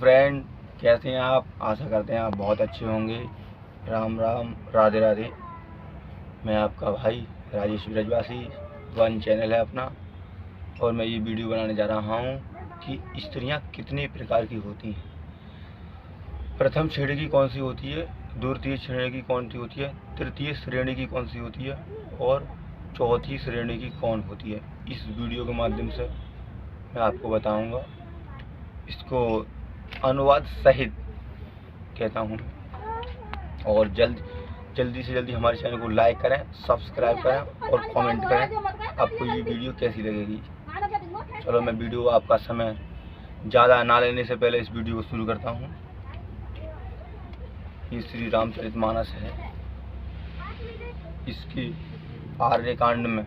Friend, कैसे हैं आप? आशा करते हैं आप बहुत अच्छे होंगे। राम राम, राधे राधे। मैं आपका भाई राजेश ब्रजवासी, वन चैनल है अपना, और मैं ये वीडियो बनाने जा रहा हूँ कि स्त्रियाँ कितने प्रकार की होती हैं। प्रथम श्रेणी की कौन सी होती है, द्वितीय श्रेणी की कौन सी होती है, तृतीय श्रेणी की कौन सी होती है और चौथी श्रेणी की कौन होती है, इस वीडियो के माध्यम से मैं आपको बताऊंगा। इसको अनुवाद सहित कहता हूँ। और जल्दी से जल्दी हमारे चैनल को लाइक करें, सब्सक्राइब करें और कमेंट करें आपको ये वीडियो कैसी लगेगी। चलो, मैं वीडियो आपका समय ज़्यादा ना लेने से पहले इस वीडियो को शुरू करता हूँ। ये श्री रामचरितमानस है। इसकी आर्यकांड में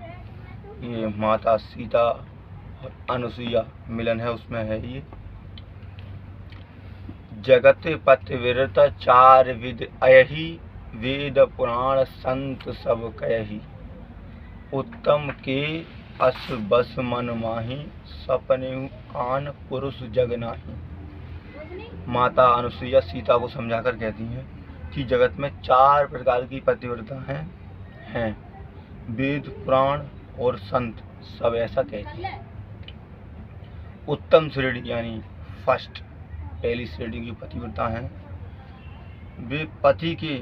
ये माता सीता और अनुसुईया मिलन है, उसमें है ये। जगत पतिव्रत चार विद अयहि, वेद पुराण संत सब कयहि। उत्तम के अस बस मन माही, सपने आन पुरुष जग नाही। माता अनुसुईया सीता को समझाकर कहती हैं कि जगत में चार प्रकार की पतिव्रता हैं। वेद पुराण और संत सब ऐसा कहते हैं। उत्तम श्रेणी यानी फर्स्ट, पहली श्रेणी की पतिव्रता हैं। वे पति के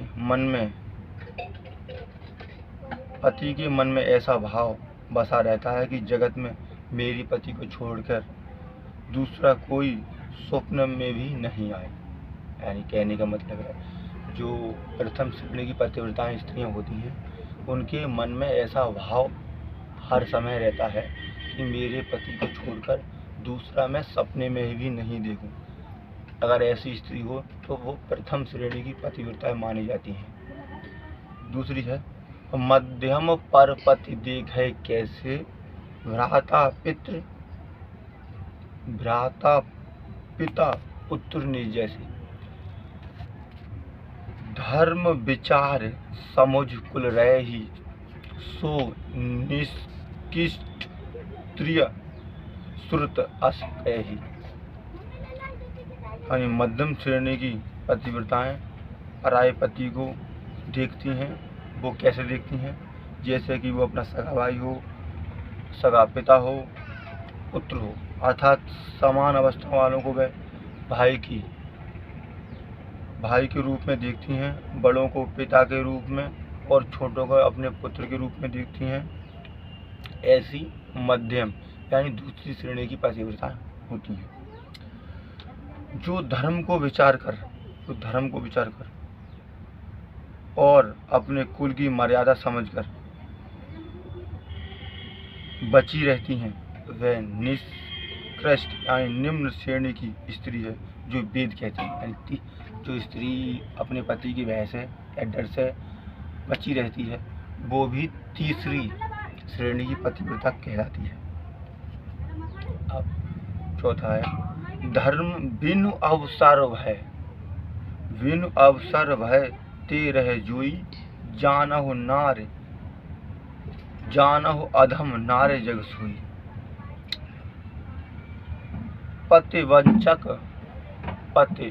मन में ऐसा भाव बसा रहता है कि जगत में मेरी पति को छोड़कर दूसरा कोई स्वप्न में भी नहीं आए। यानी कहने का मतलब है, जो प्रथम श्रेणी की पतिव्रताएं स्त्रियां होती हैं, उनके मन में ऐसा भाव हर समय रहता है कि मेरे पति को छोड़कर दूसरा मैं सपने में भी नहीं देखूं। अगर ऐसी स्त्री हो तो वो प्रथम श्रेणी की पतिव्रता मानी जाती हैं। दूसरी है मध्यम पर पति देखे कैसे, भ्राता पिता पुत्र ने जैसे। धर्म विचार समुझ कुल रही, सो निष्किष्ट त्रिय श्रुत अस कहि। यानी मध्यम श्रेणी की पतिव्रताएं पराये पति को देखती हैं। वो कैसे देखती हैं? जैसे कि वो अपना सगा भाई हो, सगा पिता हो, पुत्र हो, अर्थात समान अवस्था वालों को वह भाई के रूप में देखती हैं, बड़ों को पिता के रूप में और छोटों को अपने पुत्र के रूप में देखती हैं। ऐसी मध्यम यानी दूसरी श्रेणी की पतिव्रताएं होती हैं। जो धर्म को विचार कर और अपने कुल की मर्यादा समझकर बची रहती हैं, वह निष्कृष्ट यानी निम्न श्रेणी की स्त्री है, जो वेद कहते हैं। यानी जो स्त्री अपने पति की भय से या डर से बची रहती है, वो भी तीसरी श्रेणी की पतिव्रता कहलाती है। अब चौथा है धर्म बिनु अवसर भय ते रह जोई, जानहु अधम नारे जग सोई। पति वंचक पति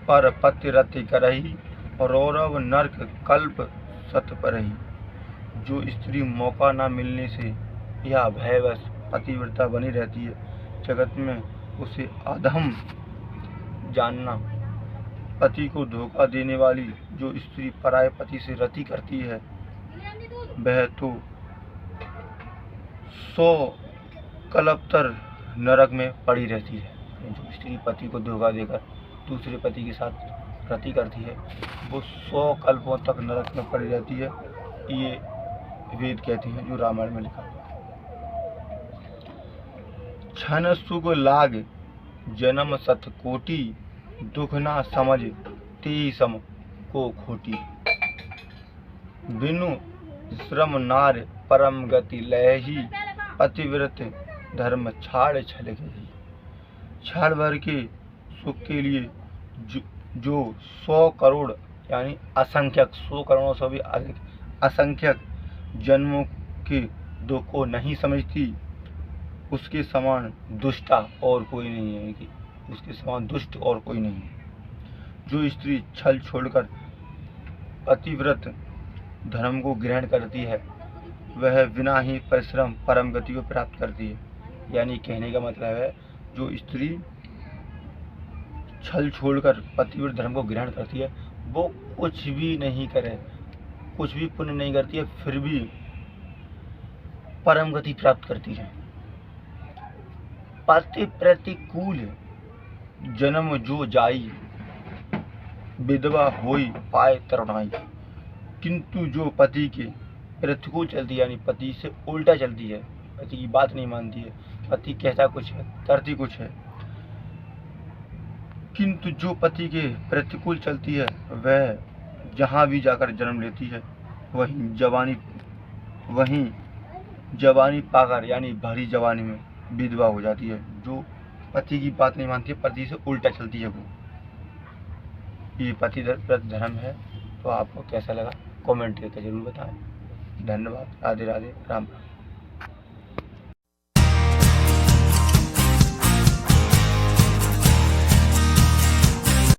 पर पति रति करही, रौरव नरक कल्प सत परही। जो स्त्री मौका न मिलने से या भयवश पतिव्रता बनी रहती है, जगत में उसे अधम जानना। पति को धोखा देने वाली जो स्त्री पराये पति से रति करती है, वह तो 100 कल्पतर नरक में पड़ी रहती है। जो स्त्री पति को धोखा देकर दूसरे पति के साथ रति करती है, वो 100 कल्पों तक नरक में पड़ी रहती है। ये वेद कहते हैं, जो रामायण में लिखा हुआ। क्षण सुख लाग जन्म सत कोटि, दुख ना समझ ते सम को खोटी। बिनु श्रम नार परम गति लयहि, पतिव्रत धर्म छाड़ छल गई। क्षण भर के सुख के लिए जो 100 करोड़ यानी असंख्यक, 100 करोड़ों से भी असंख्यक जन्मों के दुख को नहीं समझती, उसके समान दुष्टा और कोई नहीं है। उसके समान दुष्ट और कोई नहीं। जो स्त्री छल छोड़कर पतिव्रत धर्म को ग्रहण करती है वह बिना ही परिश्रम परम गति को प्राप्त करती है। यानी कहने का मतलब है, जो स्त्री छल छोड़कर पतिव्रत धर्म को ग्रहण करती है वो कुछ भी नहीं करे, कुछ भी पुण्य नहीं करती है, फिर भी परम गति प्राप्त करती है। पति प्रतिकूल जन्म जो जाई, विधवा होई पाए तरुणाई। किंतु जो पति के प्रतिकूल चलती है, यानी पति से उल्टा चलती है, पति की बात नहीं मानती है, पति कहता कुछ है करती कुछ है, किंतु जो पति के प्रतिकूल चलती है वह जहाँ भी जाकर जन्म लेती है वहीं जवानी पाकर, यानी भरी जवानी में विधवा हो जाती है। जो पति की बात नहीं मानती है, पति से उल्टा चलती है, वो ये पतिव्रत धर्म है। तो आपको कैसा लगा कमेंट करके जरूर बताएं। धन्यवाद। राधे राधे, राम राम।